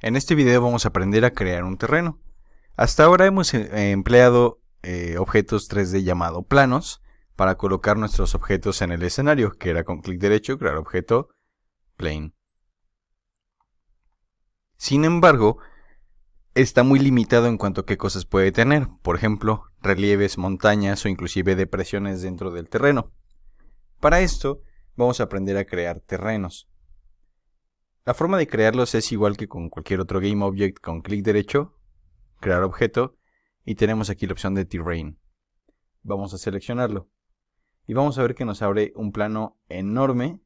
En este video vamos a aprender a crear un terreno. Hasta ahora hemos empleado objetos 3D llamado planos para colocar nuestros objetos en el escenario, que era con clic derecho, crear objeto, plane. Sin embargo, está muy limitado en cuanto a qué cosas puede tener, por ejemplo, relieves, montañas o inclusive depresiones dentro del terreno. Para esto, vamos a aprender a crear terrenos. La forma de crearlos es igual que con cualquier otro GameObject con clic derecho, crear objeto, y tenemos aquí la opción de Terrain. Vamos a seleccionarlo y vamos a ver que nos abre un plano enorme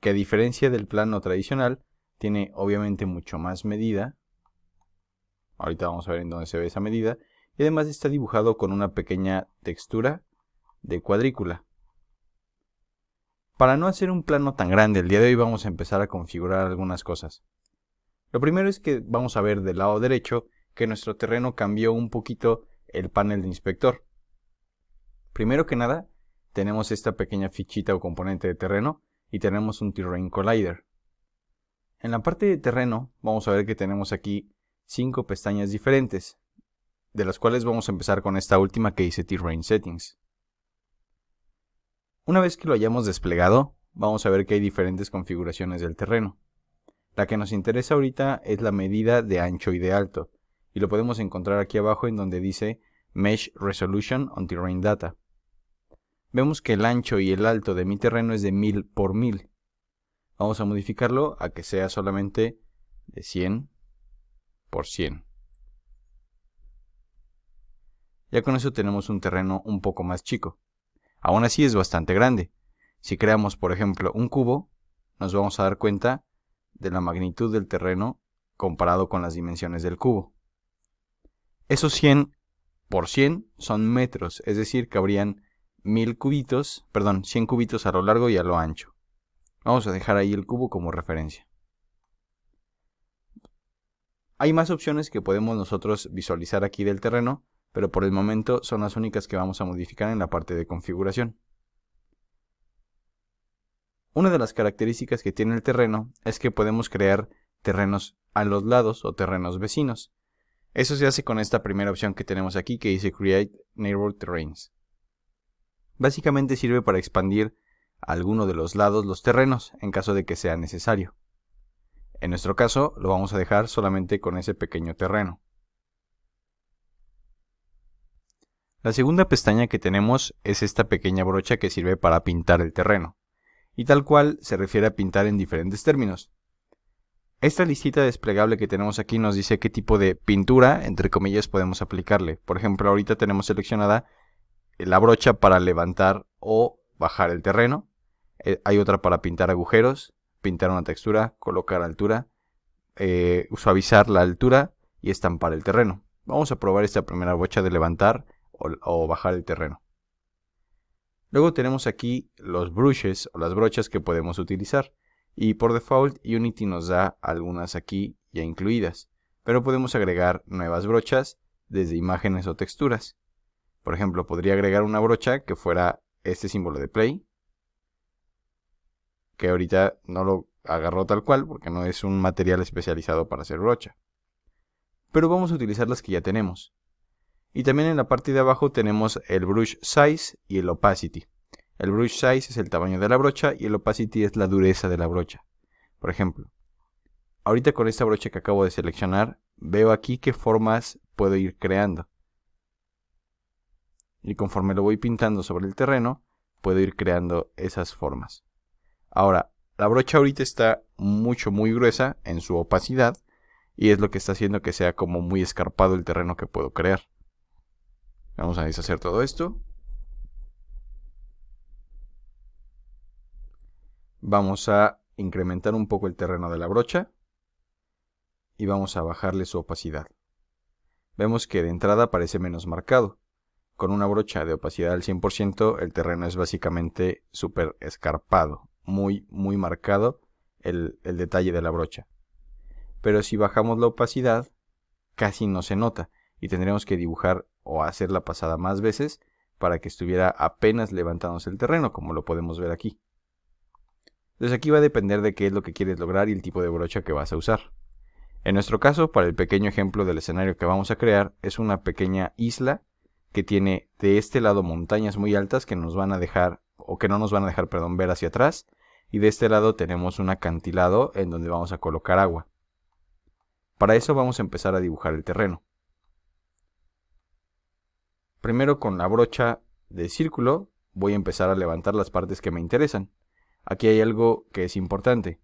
que, a diferencia del plano tradicional, tiene obviamente mucho más medida. Ahorita vamos a ver en dónde se ve esa medida, y además está dibujado con una pequeña textura de cuadrícula. Para no hacer un plano tan grande, el día de hoy vamos a empezar a configurar algunas cosas. Lo primero es que vamos a ver del lado derecho que nuestro terreno cambió un poquito el panel de inspector. Primero que nada, tenemos esta pequeña fichita o componente de terreno y tenemos un Terrain Collider. En la parte de terreno vamos a ver que tenemos aquí 5 pestañas diferentes, de las cuales vamos a empezar con esta última que dice Terrain Settings. Una vez que lo hayamos desplegado, vamos a ver que hay diferentes configuraciones del terreno. La que nos interesa ahorita es la medida de ancho y de alto, y lo podemos encontrar aquí abajo en donde dice Mesh Resolution on Terrain Data. Vemos que el ancho y el alto de mi terreno es de 1000 por 1000. Vamos a modificarlo a que sea solamente de 100 por 100. Ya con eso tenemos un terreno un poco más chico. Aún así es bastante grande. Si creamos, por ejemplo, un cubo, nos vamos a dar cuenta de la magnitud del terreno comparado con las dimensiones del cubo. Esos 100 por 100 son metros, es decir, que habrían 100 cubitos, 100 cubitos a lo largo y a lo ancho. Vamos a dejar ahí el cubo como referencia. Hay más opciones que podemos nosotros visualizar aquí del terreno, pero por el momento son las únicas que vamos a modificar en la parte de configuración. Una de las características que tiene el terreno es que podemos crear terrenos a los lados o terrenos vecinos. Eso se hace con esta primera opción que tenemos aquí que dice Create Neighbor Terrains. Básicamente sirve para expandir a alguno de los lados los terrenos en caso de que sea necesario. En nuestro caso lo vamos a dejar solamente con ese pequeño terreno. La segunda pestaña que tenemos es esta pequeña brocha que sirve para pintar el terreno. Y tal cual se refiere a pintar en diferentes términos. Esta listita desplegable que tenemos aquí nos dice qué tipo de pintura, entre comillas, podemos aplicarle. Por ejemplo, ahorita tenemos seleccionada la brocha para levantar o bajar el terreno. Hay otra para pintar agujeros, pintar una textura, colocar altura, suavizar la altura y estampar el terreno. Vamos a probar esta primera brocha de levantar o bajar el terreno. Luego tenemos aquí los brushes o las brochas que podemos utilizar. Y por default Unity nos da algunas aquí ya incluidas. Pero podemos agregar nuevas brochas desde imágenes o texturas. Por ejemplo, podría agregar una brocha que fuera este símbolo de play. Que ahorita no lo agarró tal cual porque no es un material especializado para hacer brocha. Pero vamos a utilizar las que ya tenemos. Y también en la parte de abajo tenemos el brush size y el opacity. El brush size es el tamaño de la brocha y el opacity es la dureza de la brocha. Por ejemplo, ahorita con esta brocha que acabo de seleccionar, veo aquí qué formas puedo ir creando. Y conforme lo voy pintando sobre el terreno, puedo ir creando esas formas. Ahora, la brocha ahorita está muy gruesa en su opacidad y es lo que está haciendo que sea como muy escarpado el terreno que puedo crear. Vamos a deshacer todo esto. Vamos a incrementar un poco el terreno de la brocha. Y vamos a bajarle su opacidad. Vemos que de entrada parece menos marcado. Con una brocha de opacidad al 100% el terreno es básicamente súper escarpado. Muy marcado el detalle de la brocha. Pero si bajamos la opacidad casi no se nota. Y tendremos que dibujar o hacer la pasada más veces para que estuviera apenas levantándose el terreno, como lo podemos ver aquí. Entonces aquí va a depender de qué es lo que quieres lograr y el tipo de brocha que vas a usar. En nuestro caso, para el pequeño ejemplo del escenario que vamos a crear, es una pequeña isla que tiene de este lado montañas muy altas que nos van a dejar, o que no nos van a dejar, perdón, ver hacia atrás. Y de este lado tenemos un acantilado en donde vamos a colocar agua. Para eso vamos a empezar a dibujar el terreno. Primero con la brocha de círculo voy a empezar a levantar las partes que me interesan. Aquí hay algo que es importante.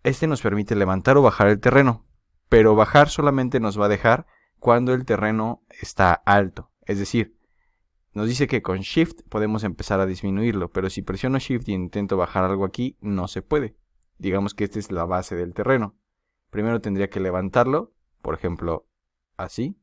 Este nos permite levantar o bajar el terreno, pero bajar solamente nos va a dejar cuando el terreno está alto. Es decir, nos dice que con Shift podemos empezar a disminuirlo, pero si presiono Shift y intento bajar algo aquí, no se puede. Digamos que esta es la base del terreno. Primero tendría que levantarlo, por ejemplo, así.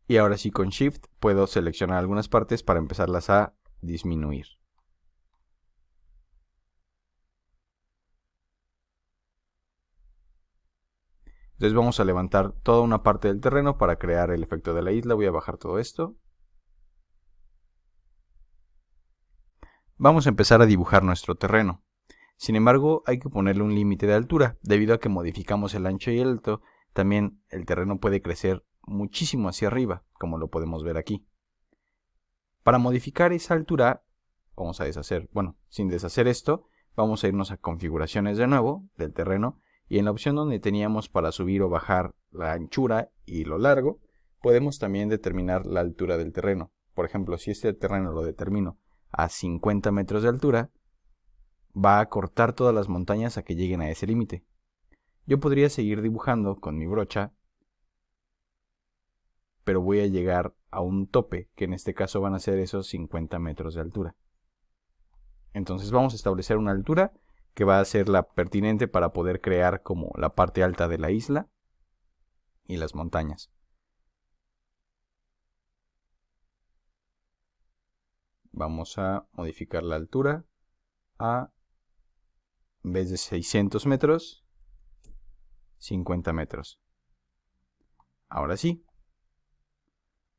Y ahora sí con Shift puedo seleccionar algunas partes para empezarlas a disminuir. Entonces vamos a levantar toda una parte del terreno para crear el efecto de la isla. Voy a bajar todo esto. Vamos a empezar a dibujar nuestro terreno. Sin embargo, hay que ponerle un límite de altura. Debido a que modificamos el ancho y el alto, también el terreno puede crecer muchísimo hacia arriba, como lo podemos ver aquí. Para modificar esa altura, vamos a deshacer, bueno, sin deshacer esto, vamos a irnos a configuraciones de nuevo del terreno. Y en la opción donde teníamos para subir o bajar la anchura y lo largo, podemos también determinar la altura del terreno. Por ejemplo, si este terreno lo determino a 50 metros de altura, va a cortar todas las montañas a que lleguen a ese límite. Yo podría seguir dibujando con mi brocha, pero voy a llegar a un tope, que en este caso van a ser esos 50 metros de altura. Entonces vamos a establecer una altura que va a ser la pertinente para poder crear como la parte alta de la isla y las montañas. Vamos a modificar la altura a, en vez de 600 metros, 50 metros. Ahora sí,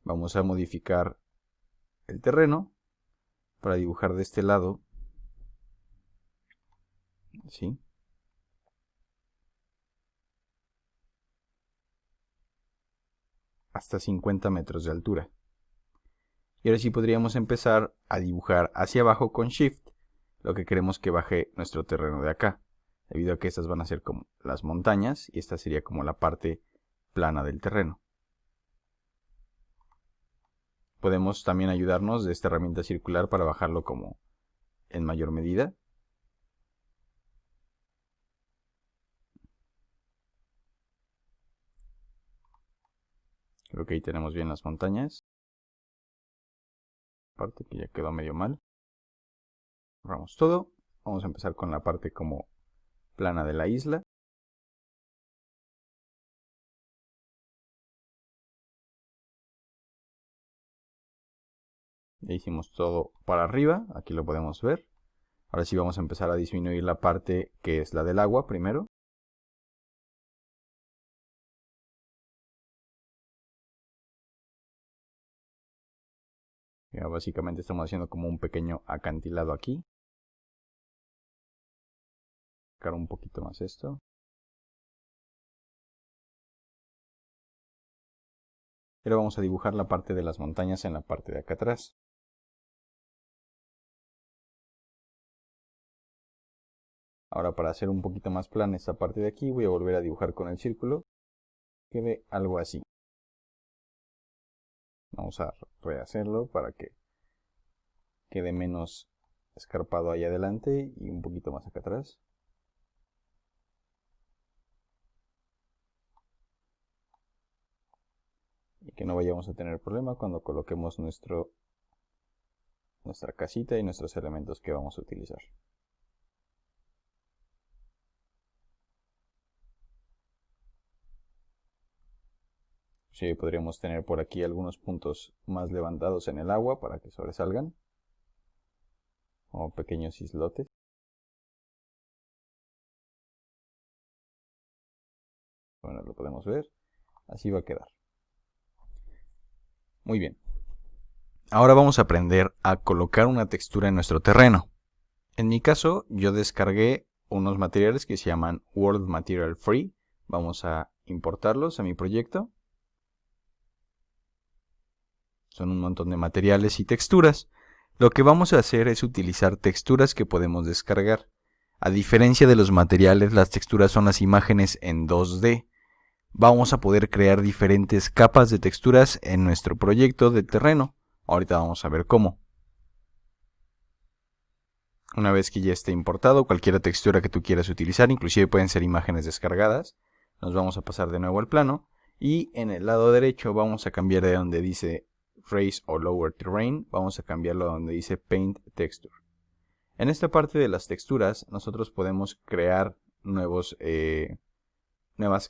vamos a modificar el terreno para dibujar de este lado, ¿sí? Hasta 50 metros de altura. Y ahora sí podríamos empezar a dibujar hacia abajo con Shift lo que queremos que baje nuestro terreno de acá, debido a que estas van a ser como las montañas y esta sería como la parte plana del terreno. Podemos también ayudarnos de esta herramienta circular para bajarlo como en mayor medida. Creo que ahí tenemos bien las montañas. Parte que ya quedó medio mal. Borramos todo. Vamos a empezar con la parte como plana de la isla. Ya hicimos todo para arriba, aquí lo podemos ver. Ahora sí vamos a empezar a disminuir la parte que es la del agua primero. Ya básicamente estamos haciendo como un pequeño acantilado aquí. Sacar un poquito más esto. Y ahora vamos a dibujar la parte de las montañas en la parte de acá atrás. Ahora para hacer un poquito más plana esta parte de aquí, voy a volver a dibujar con el círculo. Quede algo así. Vamos a rehacerlo para que quede menos escarpado ahí adelante y un poquito más acá atrás. Y que no vayamos a tener problema cuando coloquemos nuestra casita y nuestros elementos que vamos a utilizar. Sí, podríamos tener por aquí algunos puntos más levantados en el agua para que sobresalgan, como pequeños islotes. Bueno, lo podemos ver. Así va a quedar. Muy bien. Ahora vamos a aprender a colocar una textura en nuestro terreno. En mi caso, yo descargué unos materiales que se llaman World Material Free. Vamos a importarlos a mi proyecto. Son un montón de materiales y texturas. Lo que vamos a hacer es utilizar texturas que podemos descargar. A diferencia de los materiales, las texturas son las imágenes en 2D. Vamos a poder crear diferentes capas de texturas en nuestro proyecto de terreno. Ahorita vamos a ver cómo. Una vez que ya esté importado, cualquier textura que tú quieras utilizar, inclusive pueden ser imágenes descargadas, nos vamos a pasar de nuevo al plano y en el lado derecho vamos a cambiar de donde dice Raise o Lower Terrain, vamos a cambiarlo a donde dice Paint Texture. En esta parte de las texturas nosotros podemos crear nuevas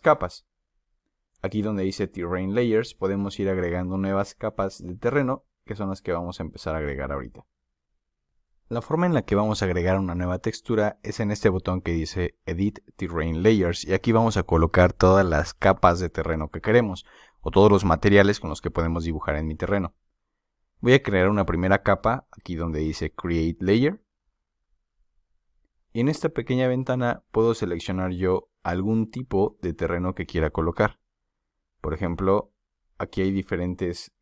capas. Aquí donde dice Terrain Layers podemos ir agregando nuevas capas de terreno que son las que vamos a empezar a agregar ahorita. La forma en la que vamos a agregar una nueva textura es en este botón que dice Edit Terrain Layers y aquí vamos a colocar todas las capas de terreno que queremos o todos los materiales con los que podemos dibujar en mi terreno. Voy a crear una primera capa aquí donde dice Create Layer y en esta pequeña ventana puedo seleccionar yo algún tipo de terreno que quiera colocar. Por ejemplo, aquí hay diferentes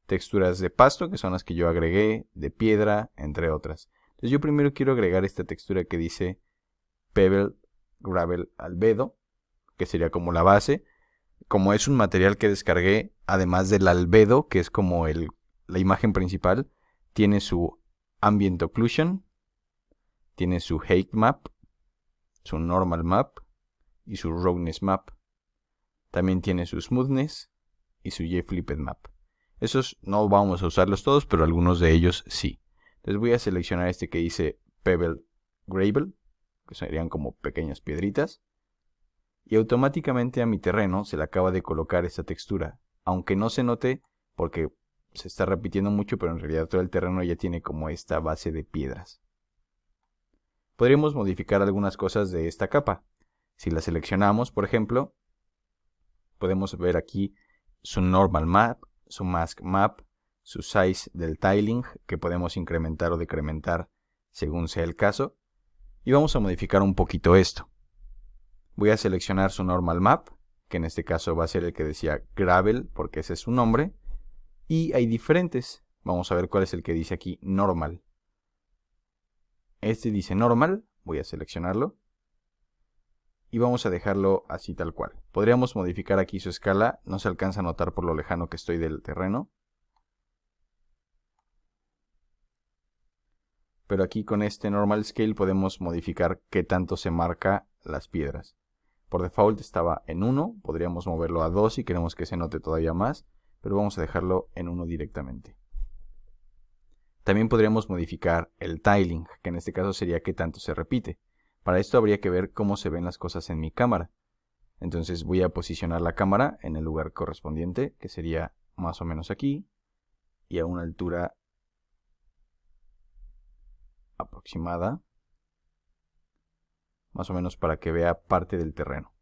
texturas de pasto, que son las que yo agregué, de piedra, entre otras. Entonces yo primero quiero agregar esta textura que dice Pebble Gravel Albedo, que sería como la base. Como es un material que descargué, además del albedo, que es como la imagen principal, tiene su Ambient Occlusion, tiene su Height Map, su Normal Map y su Roughness Map. También tiene su Smoothness y su J-Flipped Map. Esos no vamos a usarlos todos, pero algunos de ellos sí. Entonces voy a seleccionar este que dice Pebble Gravel, que serían como pequeñas piedritas. Y automáticamente a mi terreno se le acaba de colocar esta textura. Aunque no se note porque se está repitiendo mucho, pero en realidad todo el terreno ya tiene como esta base de piedras. Podríamos modificar algunas cosas de esta capa. Si la seleccionamos, por ejemplo, podemos ver aquí su Normal Map, su Mask Map, su Size del Tiling, que podemos incrementar o decrementar según sea el caso. Y vamos a modificar un poquito esto. Voy a seleccionar su Normal Map, que en este caso va a ser el que decía Gravel, porque ese es su nombre. Y hay diferentes. Vamos a ver cuál es el que dice aquí Normal. Este dice Normal, voy a seleccionarlo. Y vamos a dejarlo así tal cual. Podríamos modificar aquí su escala, no se alcanza a notar por lo lejano que estoy del terreno. Pero aquí con este Normal Scale podemos modificar qué tanto se marca las piedras. Por default estaba en 1, podríamos moverlo a 2 si queremos que se note todavía más, pero vamos a dejarlo en 1 directamente. También podríamos modificar el tiling, que en este caso sería qué tanto se repite. Para esto habría que ver cómo se ven las cosas en mi cámara. Entonces voy a posicionar la cámara en el lugar correspondiente, que sería más o menos aquí, y a una altura aproximada, más o menos para que vea parte del terreno.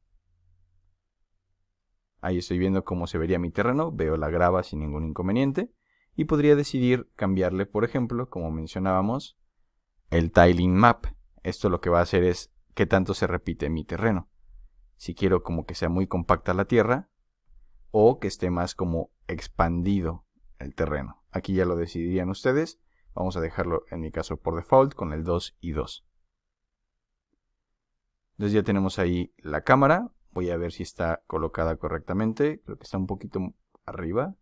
Ahí estoy viendo cómo se vería mi terreno, veo la grava sin ningún inconveniente, y podría decidir cambiarle, por ejemplo, como mencionábamos, el Tiling Map. Esto lo que va a hacer es qué tanto se repite mi terreno. Si quiero como que sea muy compacta la tierra o que esté más como expandido el terreno. Aquí ya lo decidirían ustedes. Vamos a dejarlo en mi caso por default con el 2 y 2. Entonces ya tenemos ahí la cámara. Voy a ver si está colocada correctamente. Creo que está un poquito arriba.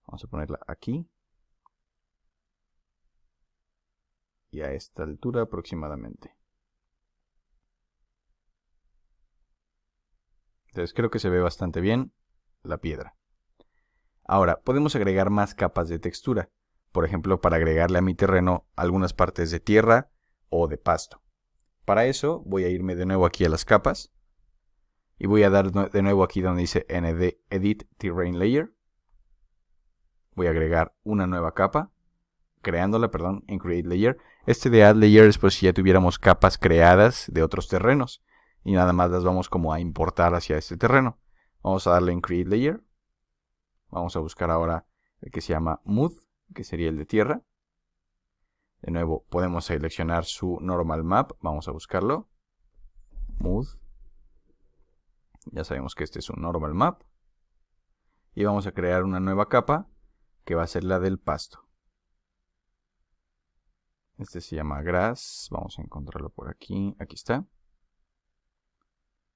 Vamos a ponerla aquí. Y a esta altura aproximadamente. Entonces creo que se ve bastante bien la piedra. Ahora, podemos agregar más capas de textura. Por ejemplo, para agregarle a mi terreno algunas partes de tierra o de pasto. Para eso voy a irme de nuevo aquí a las capas. Y voy a dar de nuevo aquí donde dice Edit Terrain Layer. Voy a agregar una nueva capa. Creándola, perdón, en Create Layer. Este de Add Layer es por si ya tuviéramos capas creadas de otros terrenos. Y nada más las vamos como a importar hacia este terreno. Vamos a darle en Create Layer. Vamos a buscar ahora el que se llama Mud, que sería el de tierra. De nuevo, podemos seleccionar su normal map. Vamos a buscarlo. Mood. Ya sabemos que este es un normal map. Y vamos a crear una nueva capa que va a ser la del pasto. Este se llama grass. Vamos a encontrarlo por aquí. Aquí está.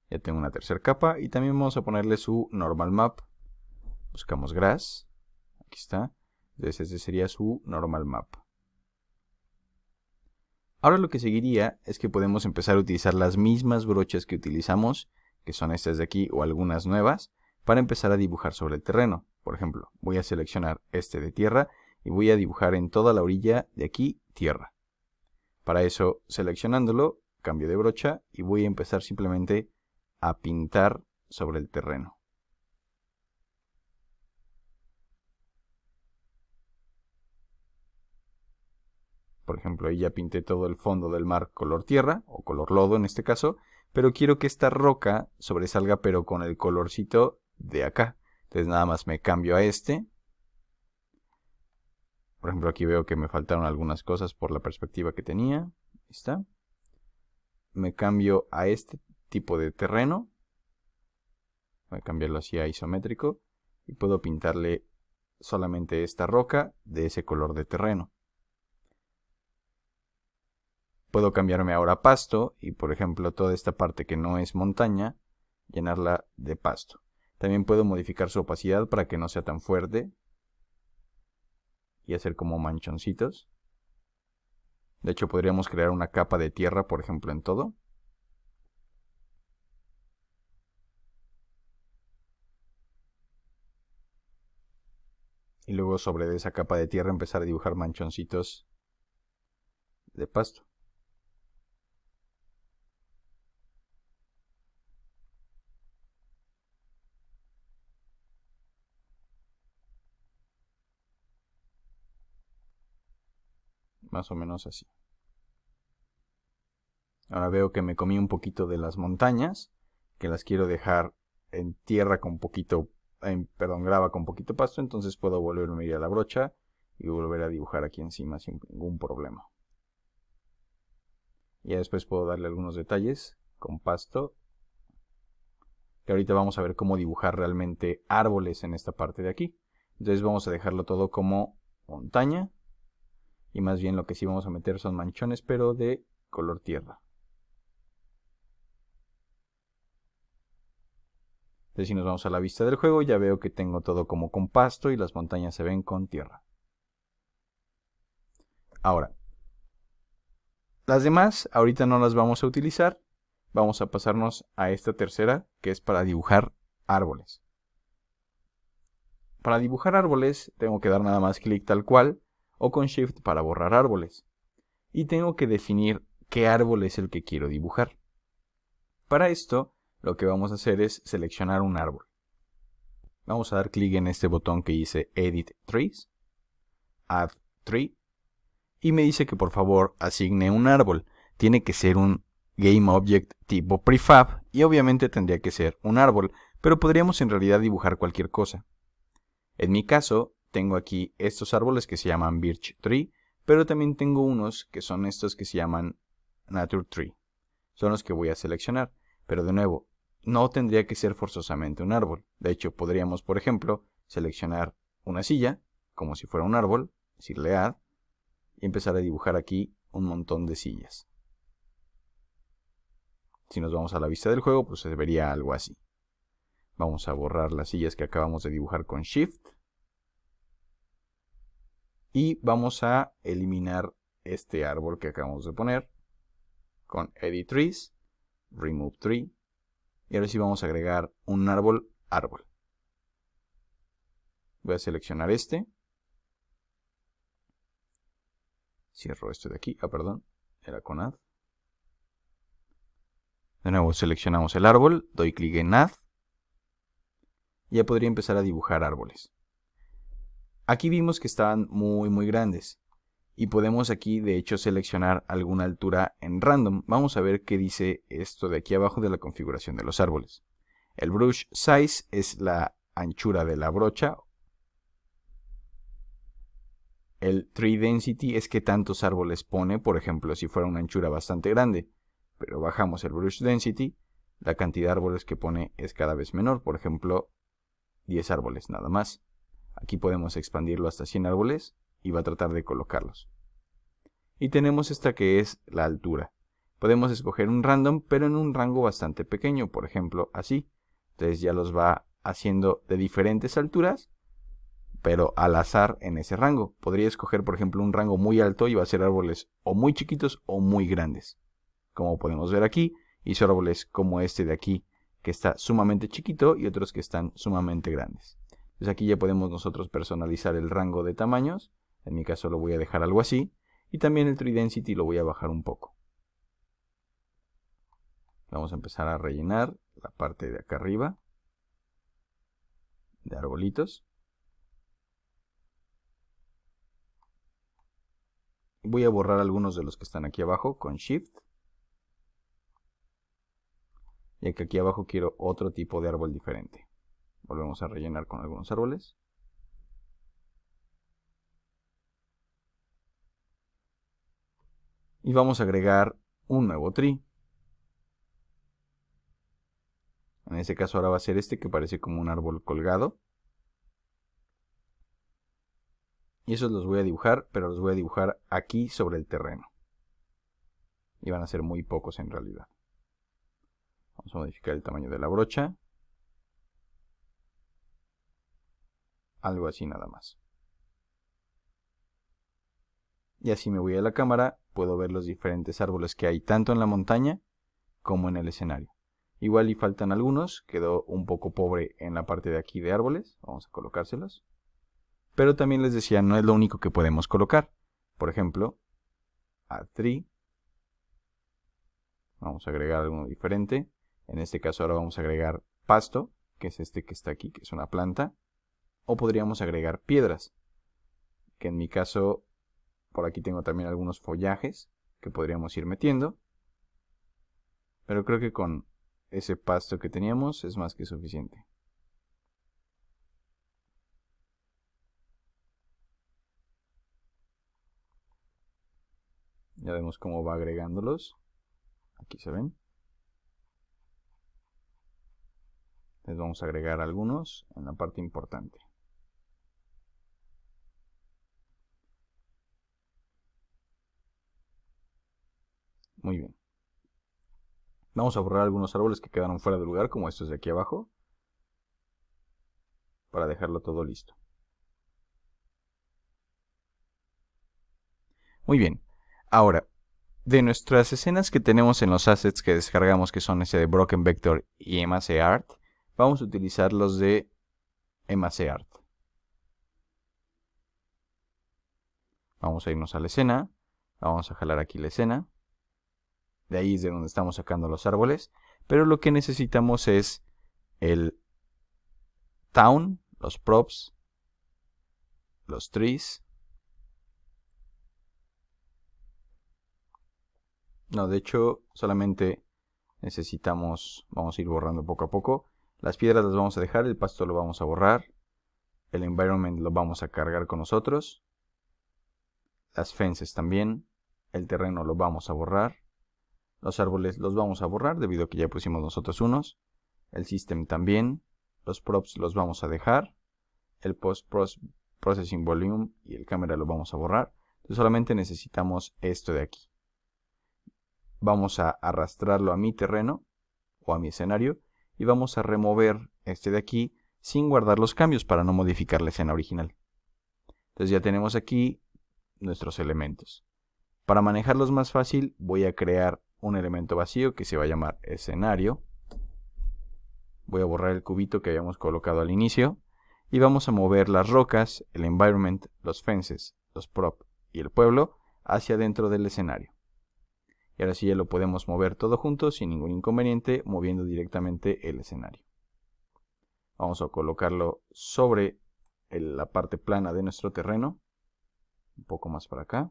Ya tengo una tercera capa. Y también vamos a ponerle su normal map. Buscamos grass. Aquí está. Entonces este sería su normal map. Ahora lo que seguiría es que podemos empezar a utilizar las mismas brochas que utilizamos, que son estas de aquí o algunas nuevas, para empezar a dibujar sobre el terreno. Por ejemplo, voy a seleccionar este de tierra y voy a dibujar en toda la orilla de aquí tierra. Para eso, seleccionándolo, cambio de brocha y voy a empezar simplemente a pintar sobre el terreno. Por ejemplo, ahí ya pinté todo el fondo del mar color tierra, o color lodo en este caso, pero quiero que esta roca sobresalga pero con el colorcito de acá. Entonces nada más me cambio a este. Por ejemplo, aquí veo que me faltaron algunas cosas por la perspectiva que tenía. Ahí está. Me cambio a este tipo de terreno. Voy a cambiarlo así a isométrico. Y puedo pintarle solamente esta roca de ese color de terreno. Puedo cambiarme ahora a pasto y, por ejemplo, toda esta parte que no es montaña, llenarla de pasto. También puedo modificar su opacidad para que no sea tan fuerte y hacer como manchoncitos. De hecho, podríamos crear una capa de tierra, por ejemplo, en todo. Y luego sobre esa capa de tierra empezar a dibujar manchoncitos de pasto. Más o menos así. Ahora veo que me comí un poquito de las montañas, que las quiero dejar en tierra con poquito, grava con poquito pasto, entonces puedo volverme a ir a la brocha y volver a dibujar aquí encima sin ningún problema. Y después puedo darle algunos detalles con pasto, que ahorita vamos a ver cómo dibujar realmente árboles en esta parte de aquí. Entonces vamos a dejarlo todo como montaña, y más bien lo que sí vamos a meter son manchones, pero de color tierra. Entonces si nos vamos a la vista del juego, ya veo que tengo todo como con pasto y las montañas se ven con tierra. Ahora, las demás ahorita no las vamos a utilizar. Vamos a pasarnos a esta tercera, que es para dibujar árboles. Para dibujar árboles tengo que dar nada más clic tal cual, o con Shift para borrar árboles. Y tengo que definir qué árbol es el que quiero dibujar. Para esto, lo que vamos a hacer es seleccionar un árbol. Vamos a dar clic en este botón que dice Edit Trees, Add Tree, y me dice que por favor asigne un árbol. Tiene que ser un GameObject tipo Prefab y obviamente tendría que ser un árbol, pero podríamos en realidad dibujar cualquier cosa. En mi caso, tengo aquí estos árboles que se llaman Birch Tree, pero también tengo unos que son estos que se llaman Nature Tree. Son los que voy a seleccionar, pero de nuevo, no tendría que ser forzosamente un árbol. De hecho, podríamos, por ejemplo, seleccionar una silla, como si fuera un árbol, decirle Add, y empezar a dibujar aquí un montón de sillas. Si nos vamos a la vista del juego, pues se vería algo así. Vamos a borrar las sillas que acabamos de dibujar con Shift. Y vamos a eliminar este árbol que acabamos de poner con Edit Trees, Remove Tree. Y ahora sí vamos a agregar un árbol. Voy a seleccionar este. Cierro esto de aquí. Perdón. Era con Add. De nuevo seleccionamos el árbol. Doy clic en Add. Y ya podría empezar a dibujar árboles. Aquí vimos que estaban muy grandes. Y podemos aquí de hecho seleccionar alguna altura en random. Vamos a ver qué dice esto de aquí abajo de la configuración de los árboles. El brush size es la anchura de la brocha. El tree density es que tantos árboles pone, por ejemplo, si fuera una anchura bastante grande, pero bajamos el brush density, la cantidad de árboles que pone es cada vez menor, por ejemplo, 10 árboles nada más. Aquí podemos expandirlo hasta 100 árboles y va a tratar de colocarlos. Y tenemos esta que es la altura. Podemos escoger un random, pero en un rango bastante pequeño, por ejemplo, así. Entonces ya los va haciendo de diferentes alturas, pero al azar en ese rango. Podría escoger, por ejemplo, un rango muy alto y va a ser árboles o muy chiquitos o muy grandes. Como podemos ver aquí, hizo árboles como este de aquí, que está sumamente chiquito, y otros que están sumamente grandes. Entonces aquí ya podemos nosotros personalizar el rango de tamaños. En mi caso lo voy a dejar algo así. Y también el tree density lo voy a bajar un poco. Vamos a empezar a rellenar la parte de acá arriba de arbolitos. Voy a borrar algunos de los que están aquí abajo con Shift. Ya que aquí abajo quiero otro tipo de árbol diferente. Volvemos a rellenar con algunos árboles. Y vamos a agregar un nuevo tree. En este caso ahora va a ser este que parece como un árbol colgado. Y esos los voy a dibujar, pero los voy a dibujar aquí sobre el terreno. Y van a ser muy pocos en realidad. Vamos a modificar el tamaño de la brocha. Algo así nada más. Y así me voy a la cámara, puedo ver los diferentes árboles que hay tanto en la montaña como en el escenario. Igual y faltan algunos, quedó un poco pobre en la parte de aquí de árboles, vamos a colocárselos. Pero también les decía, no es lo único que podemos colocar. Por ejemplo, Add Tree. Vamos a agregar algo diferente. En este caso ahora vamos a agregar pasto, que es este que está aquí, que es una planta. O podríamos agregar piedras, que en mi caso, por aquí tengo también algunos follajes que podríamos ir metiendo. Pero creo que con ese pasto que teníamos es más que suficiente. Ya vemos cómo va agregándolos. Aquí se ven. Les vamos a agregar algunos en la parte importante. Muy bien. Vamos a borrar algunos árboles que quedaron fuera de lugar, como estos de aquí abajo, para dejarlo todo listo. Muy bien. Ahora, de nuestras escenas que tenemos en los assets que descargamos, que son ese de Broken Vector y MACArt, vamos a utilizar los de MACArt. Vamos a irnos a la escena. Vamos a jalar aquí la escena. De ahí es de donde estamos sacando los árboles. Pero lo que necesitamos es el town, los props, los trees. No, de hecho, solamente necesitamos, vamos a ir borrando poco a poco. Las piedras las vamos a dejar, el pasto lo vamos a borrar. El environment lo vamos a cargar con nosotros. Las fences también. El terreno lo vamos a borrar. Los árboles los vamos a borrar debido a que ya pusimos nosotros unos. El system también. Los props los vamos a dejar. El processing volume y el camera lo vamos a borrar. Entonces solamente necesitamos esto de aquí. Vamos a arrastrarlo a mi terreno o a mi escenario y vamos a remover este de aquí sin guardar los cambios para no modificar la escena original. Entonces ya tenemos aquí nuestros elementos. Para manejarlos más fácil voy a crear un elemento vacío que se va a llamar escenario. Voy a borrar el cubito que habíamos colocado al inicio y vamos a mover las rocas, el environment, los fences, los props y el pueblo hacia dentro del escenario. Y ahora sí ya lo podemos mover todo junto sin ningún inconveniente, moviendo directamente el escenario. Vamos a colocarlo sobre la parte plana de nuestro terreno. Un poco más para acá.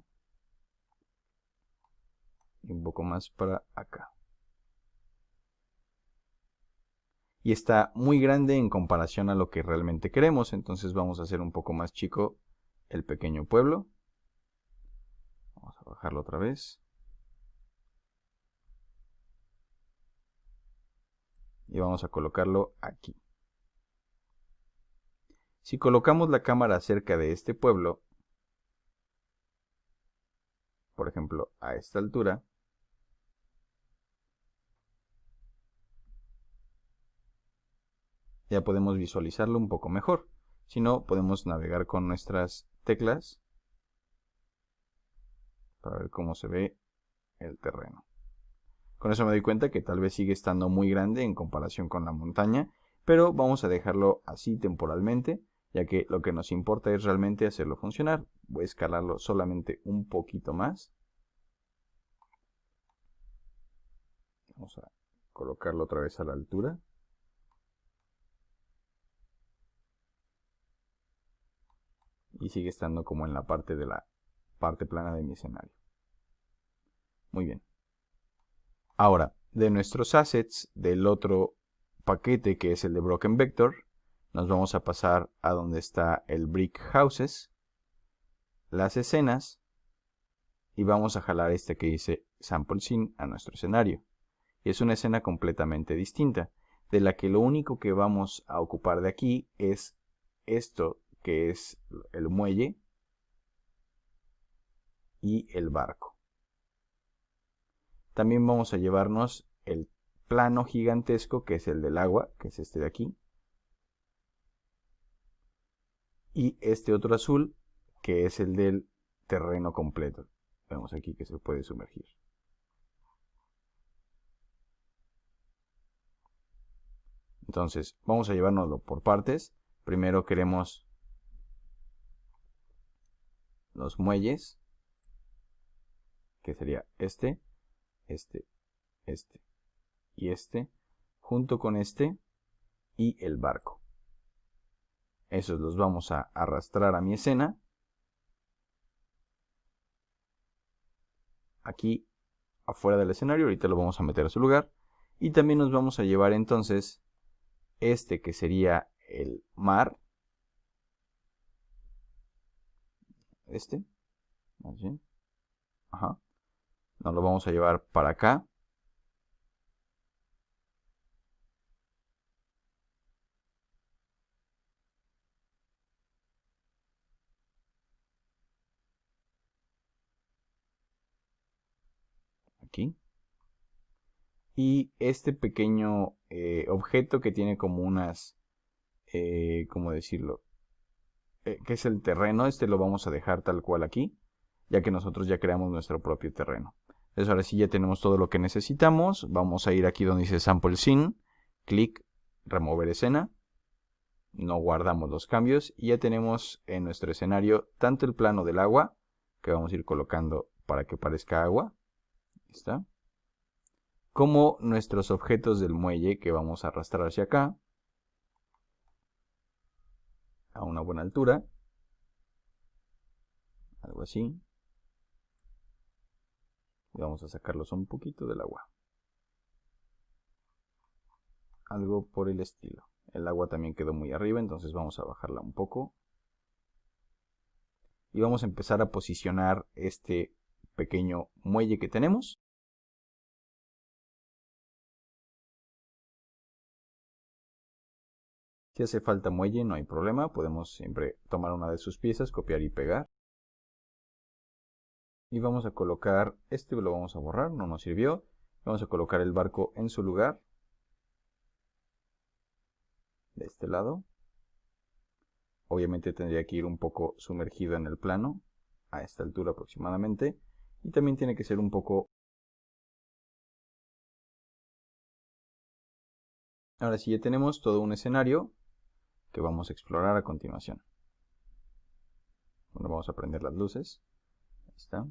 Y un poco más para acá. Y está muy grande en comparación a lo que realmente queremos. Entonces vamos a hacer un poco más chico el pequeño pueblo. bajarlo otra vez. Y vamos a colocarlo aquí. Si colocamos la cámara cerca de este pueblo, por ejemplo, a esta altura, ya podemos visualizarlo un poco mejor. Si no, podemos navegar con nuestras teclas para ver cómo se ve el terreno. Con eso me doy cuenta que tal vez sigue estando muy grande en comparación con la montaña, pero vamos a dejarlo así temporalmente, ya que lo que nos importa es realmente hacerlo funcionar. Voy a escalarlo solamente un poquito más. Vamos a colocarlo otra vez a la altura. Y sigue estando como en la parte de la parte plana de mi escenario. Muy bien. Ahora, de nuestros assets, del otro paquete que es el de Broken Vector, nos vamos a pasar a donde está el Brick Houses, las escenas, y vamos a jalar este que dice Sample Scene a nuestro escenario. Y es una escena completamente distinta, de la que lo único que vamos a ocupar de aquí es esto que es el muelle y el barco. También vamos a llevarnos el plano gigantesco que es el del agua, que es este de aquí. Y este otro azul que es el del terreno completo. Vemos aquí que se puede sumergir. Entonces, vamos a llevárnoslo por partes. Primero queremos los muelles, que sería este y este, junto con este y el barco. Esos los vamos a arrastrar a mi escena. Aquí afuera del escenario, ahorita lo vamos a meter a su lugar. Y también nos vamos a llevar entonces este que sería el mar. Más bien. Ajá. Nos lo vamos a llevar para acá. Aquí. Y este pequeño objeto que tiene como unas, ¿cómo decirlo? Que es el terreno, este lo vamos a dejar tal cual aquí, ya que nosotros ya creamos nuestro propio terreno. Entonces ahora sí ya tenemos todo lo que necesitamos. Vamos a ir aquí donde dice Sample Scene, clic, remover escena, no guardamos los cambios y ya tenemos en nuestro escenario tanto el plano del agua, que vamos a ir colocando para que parezca agua, ¿está? Como nuestros objetos del muelle que vamos a arrastrar hacia acá, a una buena altura, algo así. Y vamos a sacarlos un poquito del agua. Algo por el estilo. El agua también quedó muy arriba, entonces vamos a bajarla un poco. Y vamos a empezar a posicionar este pequeño muelle que tenemos. Si hace falta muelle, no hay problema. Podemos siempre tomar una de sus piezas, copiar y pegar. Y vamos a colocar, este lo vamos a borrar, no nos sirvió. Vamos a colocar el barco en su lugar. De este lado. Obviamente tendría que ir un poco sumergido en el plano, a esta altura aproximadamente. Y también tiene que ser un poco... Ahora sí ya tenemos todo un escenario que vamos a explorar a continuación. Bueno, vamos a prender las luces. Ahí está.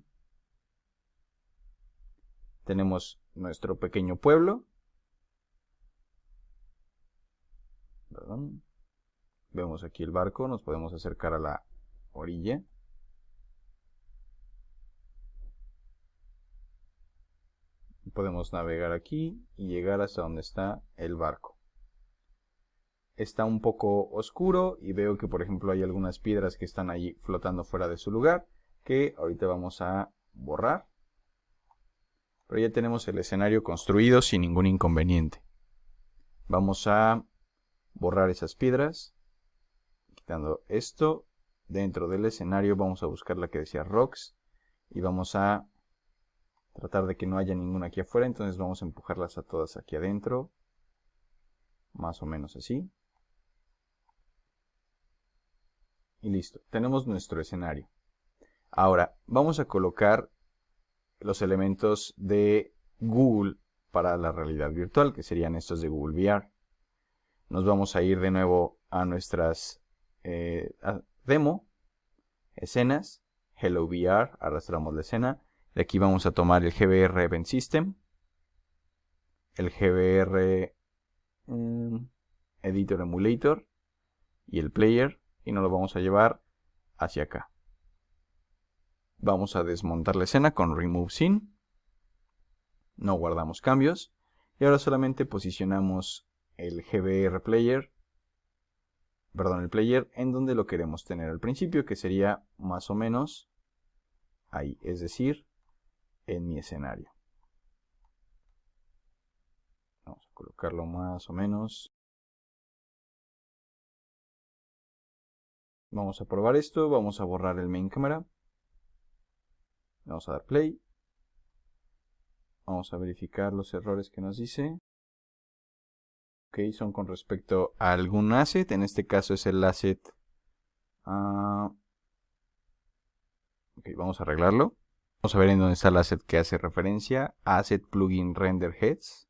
Tenemos nuestro pequeño pueblo. Perdón. Vemos aquí el barco, nos podemos acercar a la orilla. Podemos navegar aquí y llegar hasta donde está el barco. Está un poco oscuro y veo que por ejemplo hay algunas piedras que están allí flotando fuera de su lugar, que ahorita vamos a borrar. Pero ya tenemos el escenario construido sin ningún inconveniente. Vamos a borrar esas piedras. Quitando esto. Dentro del escenario vamos a buscar la que decía Rocks. Y vamos a tratar de que no haya ninguna aquí afuera. Entonces vamos a empujarlas a todas aquí adentro. Más o menos así. Y listo. Tenemos nuestro escenario. Ahora vamos a colocar los elementos de Google para la realidad virtual, que serían estos de Google VR. Nos vamos a ir de nuevo a nuestras demo, escenas, Hello VR, arrastramos la escena. De aquí vamos a tomar el GVR Event System, el GVR Editor Emulator y el Player, y nos lo vamos a llevar hacia acá. Vamos a desmontar la escena con Remove Scene. No guardamos cambios. Y ahora solamente posicionamos el GVR Player, el Player en donde lo queremos tener al principio, que sería más o menos ahí, es decir, en mi escenario. Vamos a colocarlo más o menos. Vamos a probar esto, vamos a borrar el main camera. Vamos a dar play. Vamos a verificar los errores que nos dice. Ok, son con respecto a algún asset. En este caso es el asset. Ok, vamos a arreglarlo. Vamos a ver en dónde está el asset que hace referencia. Asset plugin render heads.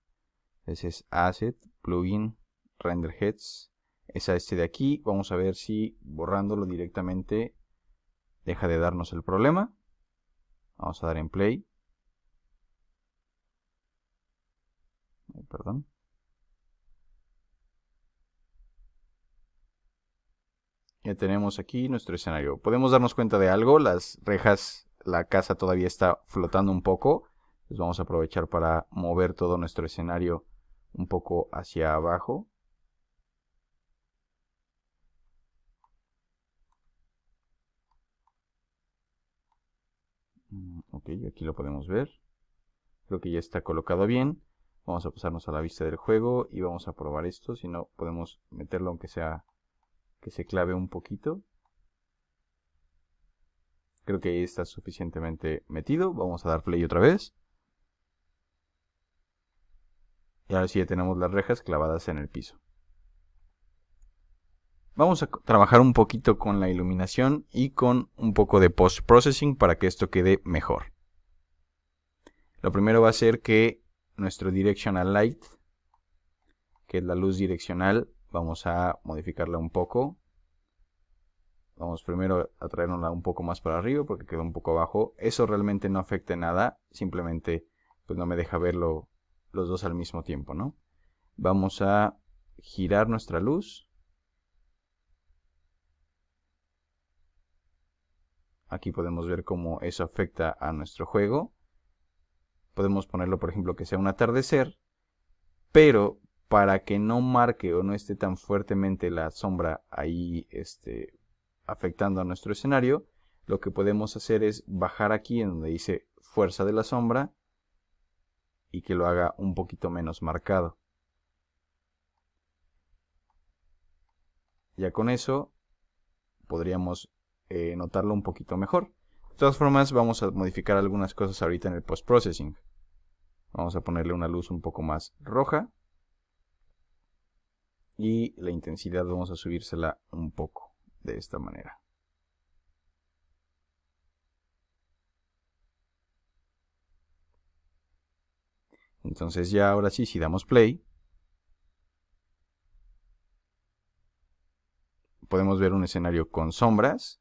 Ese es asset plugin render heads. Es a este de aquí. Vamos a ver si borrándolo directamente deja de darnos el problema. Vamos a dar en play. Perdón. Ya tenemos aquí nuestro escenario. Podemos darnos cuenta de algo. Las rejas, la casa todavía está flotando un poco. Entonces vamos a aprovechar para mover todo nuestro escenario un poco hacia abajo. Ok, aquí lo podemos ver. Creo que ya está colocado bien. Vamos a pasarnos a la vista del juego y vamos a probar esto. Si no, podemos meterlo aunque sea que se clave un poquito. Creo que ahí está suficientemente metido. Vamos a dar play otra vez. Y ahora sí ya tenemos las rejas clavadas en el piso. Vamos a trabajar un poquito con la iluminación y con un poco de post-processing para que esto quede mejor. Lo primero va a ser que nuestro directional light, que es la luz direccional, vamos a modificarla un poco. Vamos primero a traernosla un poco más para arriba porque quedó un poco abajo. Eso realmente no afecta en nada, simplemente pues no me deja verlo los dos al mismo tiempo, ¿no? Vamos a girar nuestra luz. Aquí podemos ver cómo eso afecta a nuestro juego. Podemos ponerlo, por ejemplo, que sea un atardecer, pero para que no marque o no esté tan fuertemente la sombra ahí afectando a nuestro escenario, lo que podemos hacer es bajar aquí en donde dice fuerza de la sombra y que lo haga un poquito menos marcado. Ya con eso podríamos notarlo un poquito mejor. De todas formas, vamos a modificar algunas cosas ahorita en el post-processing. Vamos a ponerle una luz un poco más roja. Y la intensidad vamos a subírsela un poco de esta manera. Entonces ya ahora sí, si damos play, podemos ver un escenario con sombras,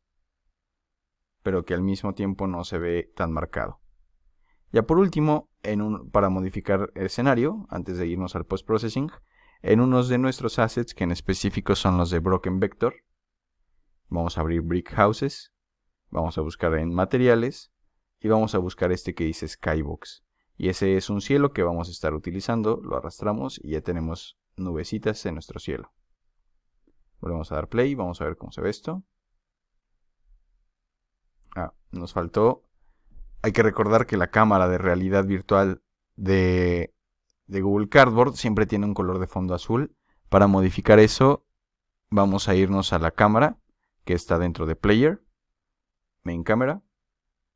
pero que al mismo tiempo no se ve tan marcado. Ya por último, para modificar el escenario, antes de irnos al post-processing, en unos de nuestros assets, que en específico son los de Broken Vector, vamos a abrir Brick Houses, vamos a buscar en materiales y vamos a buscar este que dice Skybox. Y ese es un cielo que vamos a estar utilizando, lo arrastramos y ya tenemos nubecitas en nuestro cielo. Volvemos a dar play, vamos a ver cómo se ve esto. Nos faltó Hay que recordar que la cámara de realidad virtual de Google Cardboard siempre tiene un color de fondo azul. Para modificar eso, vamos a irnos a la cámara que está dentro de Player, Main Camera.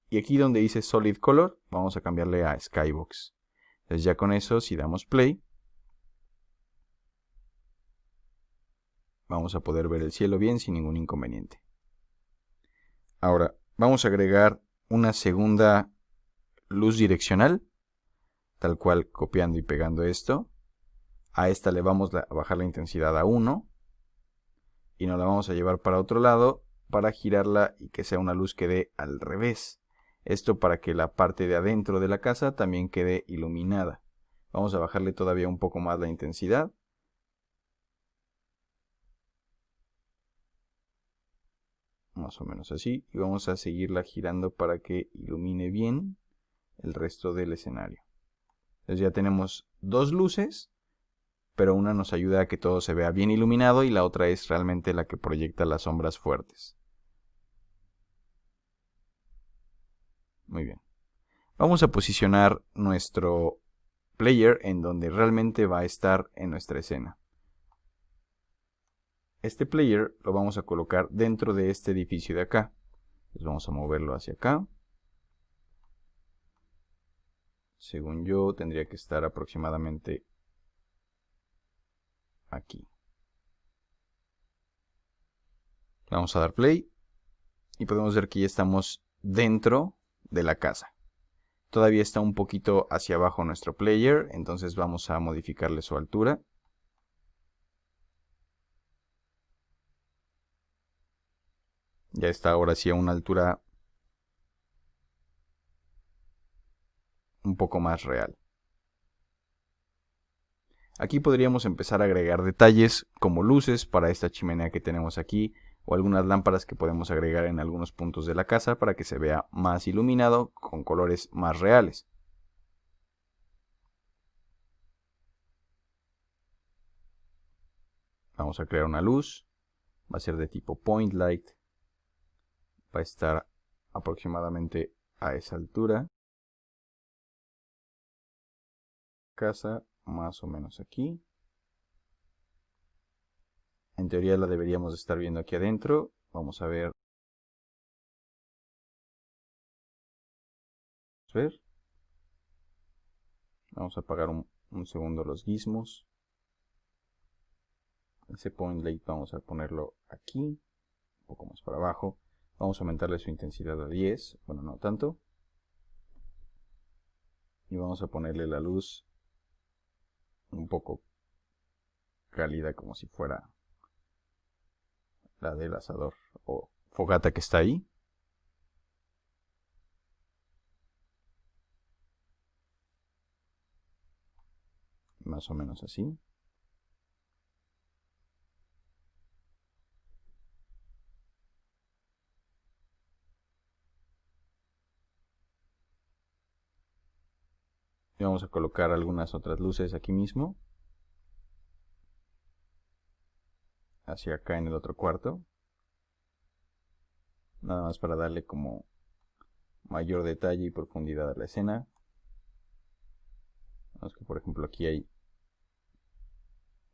Y aquí donde dice Solid Color, vamos a cambiarle a Skybox. Entonces ya con eso, si damos Play, vamos a poder ver el cielo bien sin ningún inconveniente. Ahora, vamos a agregar una segunda luz direccional, tal cual copiando y pegando esto. A esta le vamos a bajar la intensidad a 1 y nos la vamos a llevar para otro lado para girarla y que sea una luz que dé al revés. Esto para que la parte de adentro de la casa también quede iluminada. Vamos a bajarle todavía un poco más la intensidad. Más o menos así. Y vamos a seguirla girando para que ilumine bien el resto del escenario. Entonces ya tenemos dos luces, pero una nos ayuda a que todo se vea bien iluminado y la otra es realmente la que proyecta las sombras fuertes. Muy bien. Vamos a posicionar nuestro player en donde realmente va a estar en nuestra escena. Este player lo vamos a colocar dentro de este edificio de acá. Entonces vamos a moverlo hacia acá. Según yo, tendría que estar aproximadamente aquí. Vamos a dar play y podemos ver que ya estamos dentro de la casa. Todavía está un poquito hacia abajo nuestro player, entonces vamos a modificarle su altura. Ya está ahora sí a una altura un poco más real. Aquí podríamos empezar a agregar detalles como luces para esta chimenea que tenemos aquí o algunas lámparas que podemos agregar en algunos puntos de la casa para que se vea más iluminado con colores más reales. Vamos a crear una luz, va a ser de tipo point light, va a estar aproximadamente a esa altura. Casa más o menos aquí. En teoría la deberíamos estar viendo aquí adentro. Vamos a ver. Vamos a apagar un segundo los gizmos. Ese point light vamos a ponerlo aquí, un poco más para abajo. Vamos a aumentarle su intensidad a 10, bueno, no tanto. Y vamos a ponerle la luz un poco cálida, como si fuera la del asador o fogata que está ahí. Más o menos así. Y vamos a colocar algunas otras luces aquí mismo. Hacia acá en el otro cuarto. Nada más para darle como mayor detalle y profundidad a la escena. Vemos que por ejemplo aquí hay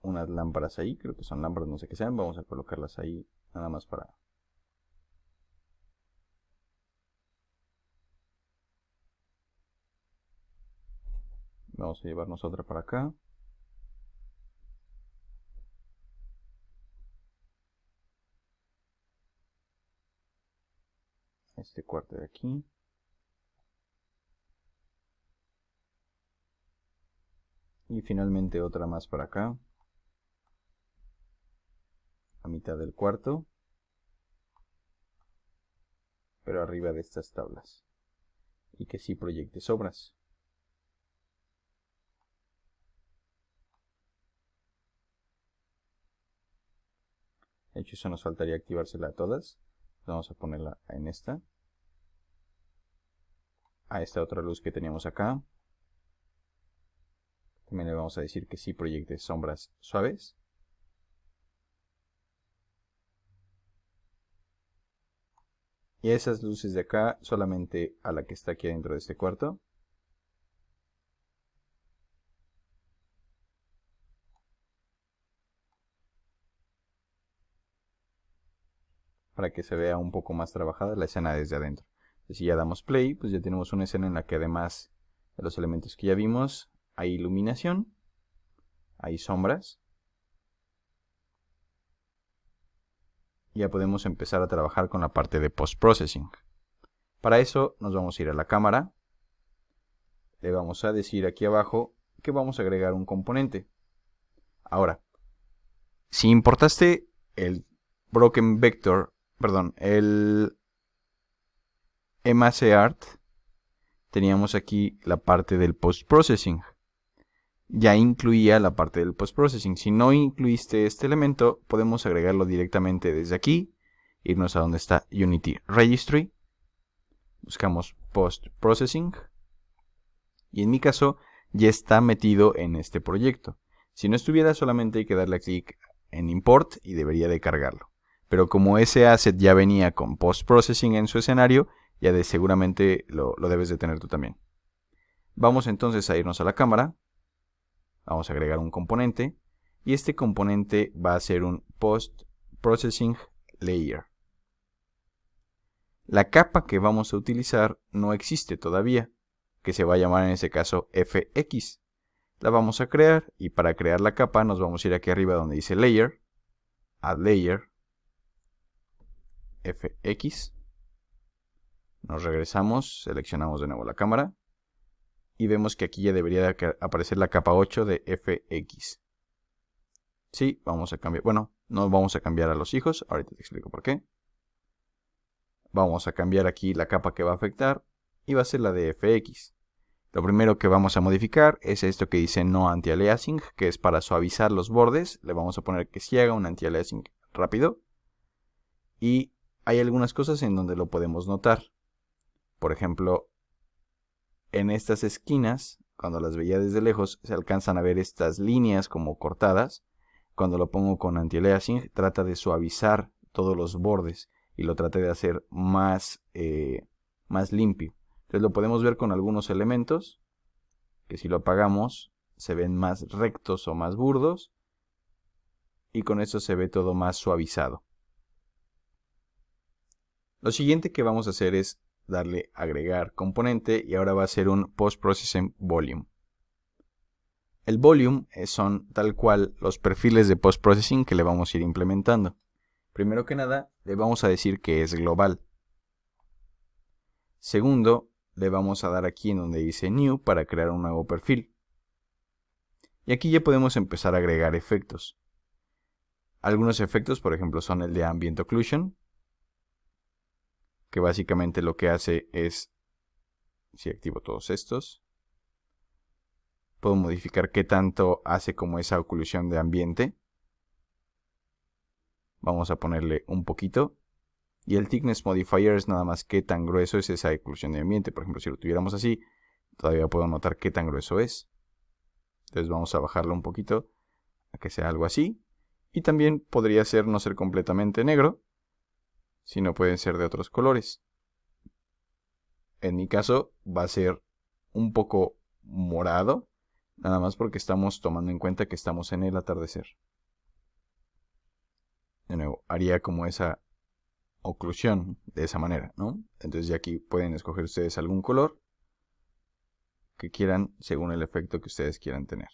unas lámparas ahí, creo que son lámparas, no sé qué sean. Vamos a colocarlas ahí nada más para... Vamos a llevarnos otra para acá. Este cuarto de aquí. Y finalmente otra más para acá. A mitad del cuarto. Pero arriba de estas tablas. Y que sí proyecte sombras. De hecho, eso nos faltaría activársela a todas. Vamos a ponerla en esta. A esta otra luz que teníamos acá. También le vamos a decir que sí proyecte sombras suaves. Y esas luces de acá solamente a la que está aquí dentro de este cuarto. Para que se vea un poco más trabajada la escena desde adentro. Entonces, si ya damos play, pues ya tenemos una escena en la que además de los elementos que ya vimos, hay iluminación, hay sombras. Ya podemos empezar a trabajar con la parte de post-processing. Para eso nos vamos a ir a la cámara. Le vamos a decir aquí abajo que vamos a agregar un componente. Ahora, si importaste el Broken Vector, perdón, el MassArt, teníamos aquí la parte del post-processing. Ya incluía la parte del post-processing. Si no incluiste este elemento, podemos agregarlo directamente desde aquí, irnos a donde está Unity Registry, buscamos post-processing, y en mi caso ya está metido en este proyecto. Si no estuviera, solamente hay que darle clic en Import y debería de cargarlo. Pero como ese asset ya venía con post-processing en su escenario, ya seguramente lo debes de tener tú también. Vamos entonces a irnos a la cámara. Vamos a agregar un componente. Y este componente va a ser un post-processing layer. La capa que vamos a utilizar no existe todavía, que se va a llamar en este caso FX. La vamos a crear y para crear la capa nos vamos a ir aquí arriba donde dice Layer, Add Layer, FX. Nos regresamos, seleccionamos de nuevo la cámara y vemos que aquí ya debería de aparecer la capa 8 de FX. Sí, vamos a cambiar, bueno, no vamos a cambiar a los hijos, ahorita te explico por qué. Vamos a cambiar aquí la capa que va a afectar y va a ser la de FX. Lo primero que vamos a modificar es esto que dice no anti-aliasing, que es para suavizar los bordes. Le vamos a poner que sí haga un anti-aliasing rápido. Y hay algunas cosas en donde lo podemos notar. Por ejemplo, en estas esquinas, cuando las veía desde lejos, se alcanzan a ver estas líneas como cortadas. Cuando lo pongo con anti-aliasing, trata de suavizar todos los bordes y lo trata de hacer más limpio. Entonces lo podemos ver con algunos elementos, que si lo apagamos se ven más rectos o más burdos, y con esto se ve todo más suavizado. Lo siguiente que vamos a hacer es darle agregar componente, y ahora va a ser un post-processing volume. El volume son tal cual los perfiles de post-processing que le vamos a ir implementando. Primero que nada, le vamos a decir que es global. Segundo, le vamos a dar aquí en donde dice New para crear un nuevo perfil. Y aquí ya podemos empezar a agregar efectos. Algunos efectos, por ejemplo, son el de Ambient Occlusion, que básicamente lo que hace es, si activo todos estos, puedo modificar qué tanto hace como esa oclusión de ambiente. Vamos a ponerle un poquito. Y el Thickness Modifier es nada más qué tan grueso es esa oclusión de ambiente. Por ejemplo, si lo tuviéramos así, todavía puedo notar qué tan grueso es. Entonces vamos a bajarlo un poquito a que sea algo así. Y también podría ser no ser completamente negro, sino pueden ser de otros colores. En mi caso va a ser un poco morado, nada más porque estamos tomando en cuenta que estamos en el atardecer. De nuevo, haría como esa oclusión de esa manera, ¿no? Entonces ya aquí pueden escoger ustedes algún color que quieran según el efecto que ustedes quieran tener.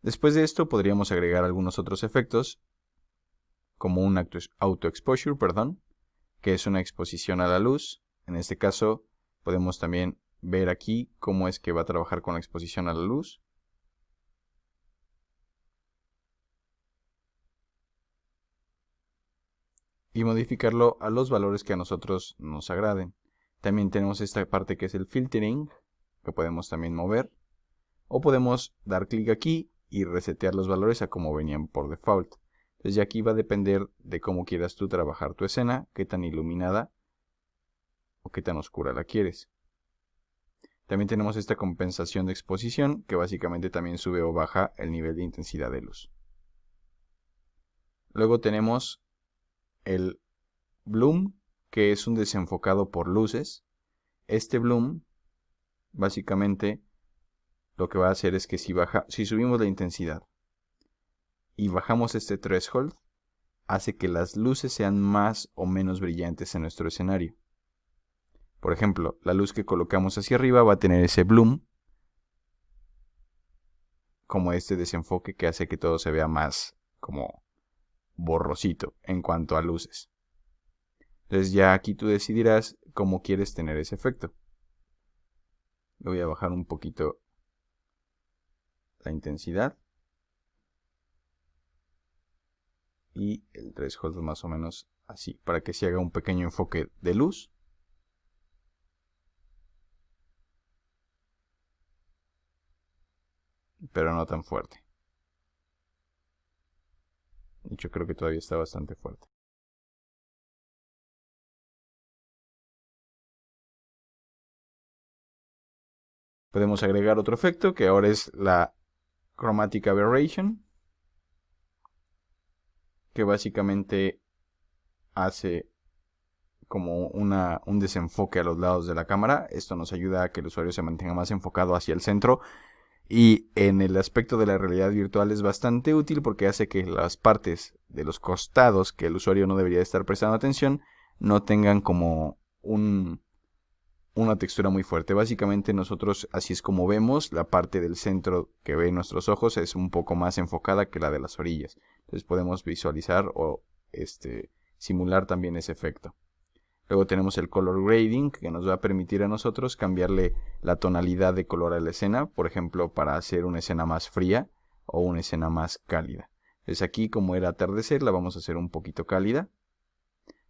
Después de esto podríamos agregar algunos otros efectos, como un auto exposure, que es una exposición a la luz. En este caso podemos también ver aquí cómo es que va a trabajar con la exposición a la luz. Y modificarlo a los valores que a nosotros nos agraden. También tenemos esta parte que es el filtering, que podemos también mover. O podemos dar clic aquí y resetear los valores a como venían por default. Entonces ya aquí va a depender de cómo quieras tú trabajar tu escena, qué tan iluminada o qué tan oscura la quieres. También tenemos esta compensación de exposición, que básicamente también sube o baja el nivel de intensidad de luz. Luego tenemos el bloom, que es un desenfocado por luces. Este bloom, básicamente, lo que va a hacer es que si subimos la intensidad y bajamos este threshold, hace que las luces sean más o menos brillantes en nuestro escenario. Por ejemplo, la luz que colocamos hacia arriba va a tener ese bloom, como este desenfoque que hace que todo se vea más como borrosito en cuanto a luces. Entonces ya aquí tú decidirás cómo quieres tener ese efecto. Le voy a bajar un poquito la intensidad. Y el threshold más o menos así, para que se haga un pequeño enfoque de luz. Pero no tan fuerte. Yo creo que todavía está bastante fuerte. Podemos agregar otro efecto que ahora es la Chromatic Aberration, que básicamente hace como un desenfoque a los lados de la cámara. Esto nos ayuda a que el usuario se mantenga más enfocado hacia el centro. Y en el aspecto de la realidad virtual es bastante útil porque hace que las partes de los costados que el usuario no debería estar prestando atención no tengan como una textura muy fuerte. Básicamente nosotros así es como vemos. La parte del centro que ven nuestros ojos es un poco más enfocada que la de las orillas. Entonces podemos visualizar o simular también ese efecto. Luego tenemos el color grading, que nos va a permitir a nosotros cambiarle la tonalidad de color a la escena, por ejemplo, para hacer una escena más fría o una escena más cálida. Entonces aquí, como era atardecer, la vamos a hacer un poquito cálida.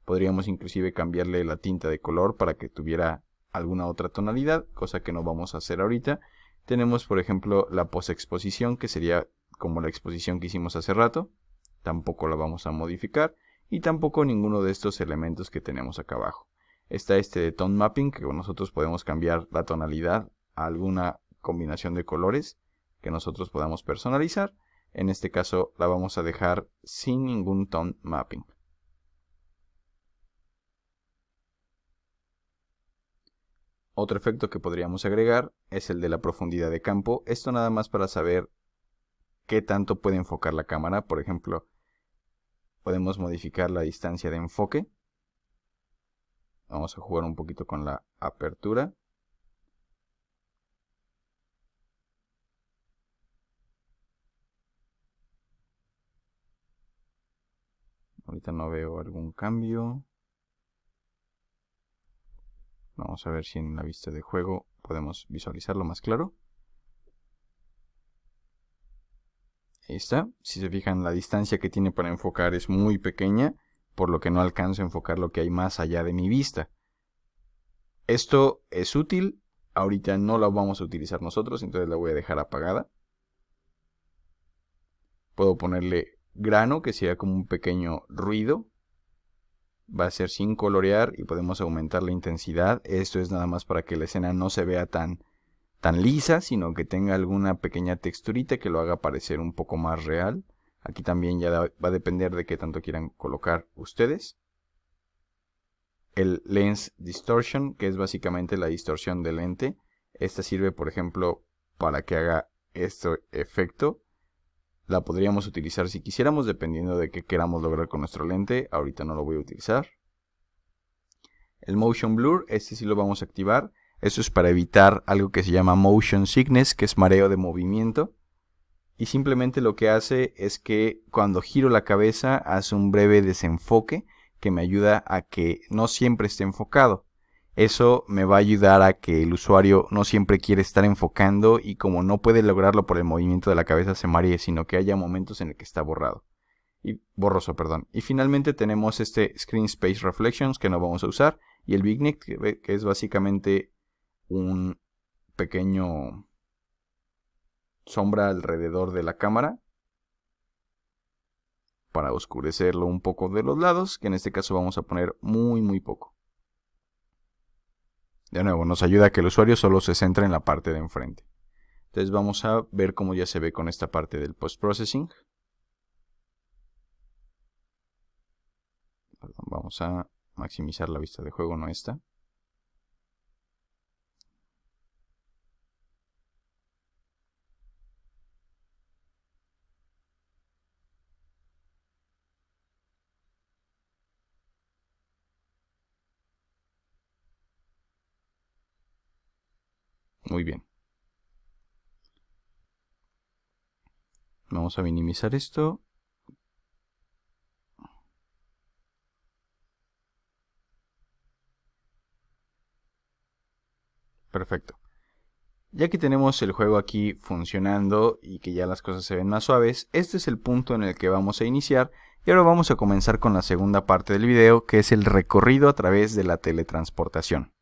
Podríamos inclusive cambiarle la tinta de color para que tuviera alguna otra tonalidad, cosa que no vamos a hacer ahorita. Tenemos, por ejemplo, la posexposición, que sería como la exposición que hicimos hace rato. Tampoco la vamos a modificar. Y tampoco ninguno de estos elementos que tenemos acá abajo. Está este de Tone Mapping, que nosotros podemos cambiar la tonalidad a alguna combinación de colores que nosotros podamos personalizar. En este caso la vamos a dejar sin ningún Tone Mapping. Otro efecto que podríamos agregar es el de la profundidad de campo. Esto nada más para saber qué tanto puede enfocar la cámara. Por ejemplo, podemos modificar la distancia de enfoque. Vamos a jugar un poquito con la apertura. Ahorita no veo algún cambio. Vamos a ver si en la vista de juego podemos visualizarlo más claro. Ahí está. Si se fijan, la distancia que tiene para enfocar es muy pequeña, por lo que no alcanzo a enfocar lo que hay más allá de mi vista. Esto es útil. Ahorita no lo vamos a utilizar nosotros, entonces la voy a dejar apagada. Puedo ponerle grano, que sea como un pequeño ruido. Va a ser sin colorear y podemos aumentar la intensidad. Esto es nada más para que la escena no se vea tan lisa, sino que tenga alguna pequeña texturita que lo haga parecer un poco más real. Aquí también ya va a depender de qué tanto quieran colocar ustedes. El Lens Distortion, que es básicamente la distorsión del lente. Esta sirve, por ejemplo, para que haga este efecto. La podríamos utilizar si quisiéramos, dependiendo de qué queramos lograr con nuestro lente. Ahorita no lo voy a utilizar. El Motion Blur, este sí lo vamos a activar. Eso es para evitar algo que se llama Motion Sickness, que es mareo de movimiento. Y simplemente lo que hace es que cuando giro la cabeza hace un breve desenfoque que me ayuda a que no siempre esté enfocado. Eso me va a ayudar a que el usuario no siempre quiere estar enfocando y como no puede lograrlo por el movimiento de la cabeza se maree, sino que haya momentos en el que está borroso, perdón. Y finalmente tenemos este Screen Space Reflections que no vamos a usar y el Vignette que es básicamente un pequeño sombra alrededor de la cámara para oscurecerlo un poco de los lados, que en este caso vamos a poner muy poco. De nuevo, nos ayuda a que el usuario solo se centre en la parte de enfrente. Entonces vamos a ver cómo ya se ve con esta parte del post-processing. Perdón, vamos a maximizar la vista de juego, no esta. Muy bien. Vamos a minimizar esto. Perfecto. Ya que tenemos el juego aquí funcionando y que ya las cosas se ven más suaves, este es el punto en el que vamos a iniciar y ahora vamos a comenzar con la segunda parte del video, que es el recorrido a través de la teletransportación.